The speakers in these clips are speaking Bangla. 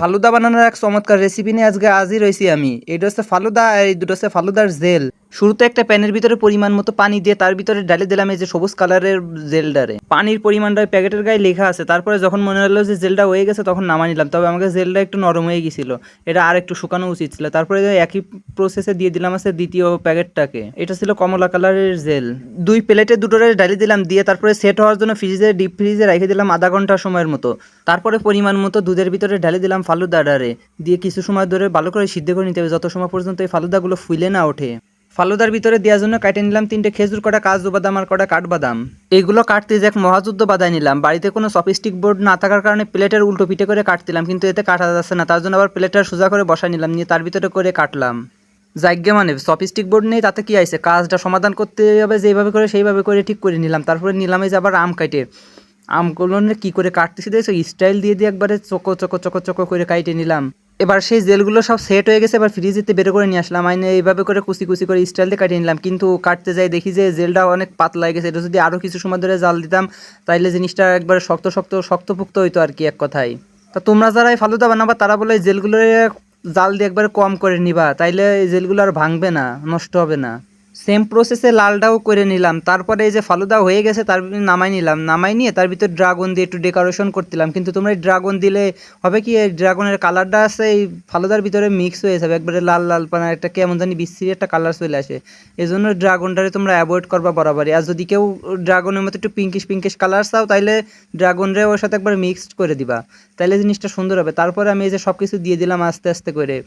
ফালুদা বানানোর এক চমৎকার রেসিপি নিয়ে আজকে হাজির হয়েছি আমি। এটা হচ্ছে ফালুদা আর এই দুটো হচ্ছে ফালুদার জেল। শুরুতে একটা প্যানের ভিতরে পরিমাণ মতো পানি দিয়ে তার ভিতরে ঢালে দিলাম এই যে সবুজ কালারের জেলটারে। পানির পরিমাণটা প্যাকেটের গায়ে লেখা আছে। তারপরে যখন মনে হলো যে জেলটা হয়ে গেছে তখন নামা নিলাম, তবে আমাকে জেলটা একটু নরম হয়ে গেছিল, এটা আর একটু শুকানো উচিত ছিল। তারপরে একই প্রসেসে দিয়ে দিলাম আছে দ্বিতীয় প্যাকেটটাকে, এটা ছিল কমলা কালারের জেল। দুই প্লেটে দুটোরে ঢালি দিলাম, দিয়ে তারপরে সেট হওয়ার জন্য ডিপ ফ্রিজে রেখে দিলাম আধা ঘন্টা সময়ের মতো। তারপরে পরিমাণ মতো দুধের ভিতরে ঢালে দিলাম ফালুদাটারে, দিয়ে কিছু সময় ধরে ভালো করে সিদ্ধ করে নিতে হবে যত সময় পর্যন্ত এই ফালুদাগুলো ফুলে না ওঠে। ফালুদার ভিতরে দেওয়ার জন্য কাটে নিলাম 3টে খেজুর, কটা কাজু বাদাম আর কটা কাঠবাদাম। এইগুলো কাটতে যে এক মহাযুদ্ধ বাদায় নিলাম। বাড়িতে কোনো চপস্টিক বোর্ড না থাকার কারণে প্লেটের উল্টো পিঠে করে কাটছিলাম, কিন্তু এতে কাটা যাচ্ছে না, তার জন্য আবার প্লেটটা সোজা করে বসাই নিলাম, নিয়ে তার ভিতরে করে কাটলাম। যাজ্ঞা মানে চপস্টিক বোর্ড নেই তাতে কি আইছে, কাজটা সমাধান করতে হবে যেভাবে করে সেইভাবে করে ঠিক করে নিলাম। তারপরে নিলাম এই যে আবার আম কাটে, আমগুলো কি করে কাটতেছি দেখছো, স্টাইল দিয়ে দিয়ে একবারে চকো চকো চকো চকো করে কাটে নিলাম। এবার সেই জেলগুলো সব সেট হয়ে গেছে, এবার ফ্রিজেতে বের করে নিয়ে আসলাম, আইনে এইভাবে করে কুচি কুচি করে স্টাইল দিয়ে কাটিয়ে নিলাম। কিন্তু কাটতে যাই দেখি যে জেলটা অনেক পাতলা হয়ে গেছে, এটা যদি আরও কিছু সময় ধরে জাল দিতাম তাইলে জিনিসটা একবারে শক্ত শক্ত শক্তপুক্ত হইতো আর কি এক কথায়। তা তোমরা যারা এই ফালুদা বানাবা তারা বলে এই জেলগুলো জাল দিয়ে একবারে কম করে নিবা, তাইলে এই জেলগুলো আর ভাঙবে না, নষ্ট হবে না। সেম প্রসেসে লালটাও করে নিলাম। তারপরে এই যে ফালুদা হয়ে গেছে তার নামাই নিলাম, নামাই নিয়ে তার ভিতর ড্রাগন দিয়ে একটু ডেকোরেশন করছিলাম। কিন্তু তোমরা এই ড্রাগন দিলে হবে কি, এই ড্রাগনের কালারটা আছে এই ফালুদার ভিতরে মিক্স হয়ে যাবে, একবারে লাল লাল পানা একটা কেমন জানি বিশ্রী একটা কালার চলে আসে। এই জন্য ড্রাগনটারে তোমরা অ্যাভয়েড করবা বরাবরই। আর যদি কেউ ড্রাগনের মতো একটু পিঙ্কিশ পিঙ্কিশ কালার চাও তাইলে ড্রাগনরে ওর সাথে একবার মিক্সড করে দিবা, তাইলে জিনিসটা সুন্দর হবে। তারপরে আমি এই যে সব কিছু দিয়ে দিলাম আস্তে আস্তে করে।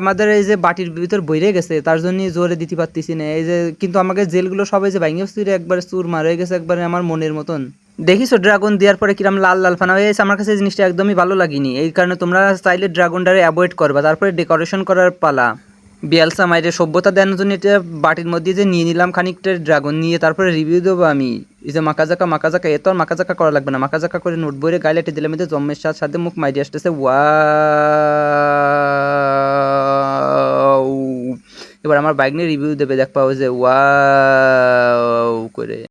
আমাদের এই যে বাটির ভিতর বইরে গেছে তার জন্য জোরে দিতে পারতেছি না এই যে, কিন্তু আমাকে জেলগুলো সবাই যে ভাঙে চুরে একবারে চুরমার হয়ে গেছে একবারে আমার মনের মতন। দেখিছো ড্রাগন দেওয়ার পরে কিরম লাল লাল ফানা হয়ে গেছে, আমার কাছে এই জিনিসটা একদমই ভালো লাগেনি। এই কারণে তোমরা চাইলে ড্রাগনটারে অ্যাভয়েড করবা। তারপরে ডেকোরেশন করার পালা। বিয়ালসা মাইরে সভ্যতা দেওয়ার জন্য এটা বাটির মধ্যে যে নিয়ে নিলাম খানিকটা ড্রাগন, নিয়ে তারপরে রিভিউ দেবো আমি। এই যে মাকাজাকা এত আর মাকাজাকা করা লাগবে না, মাকাজাকা করে নোট বইরে গাইলেটে দিলাম, এতে জম্মের সাথে মুখ মাইরে আসতেছে ওয়াও। এবার আমার বাইক নিয়ে রিভিউ দেবে, দেখবা ওই যে ওয়াও করে।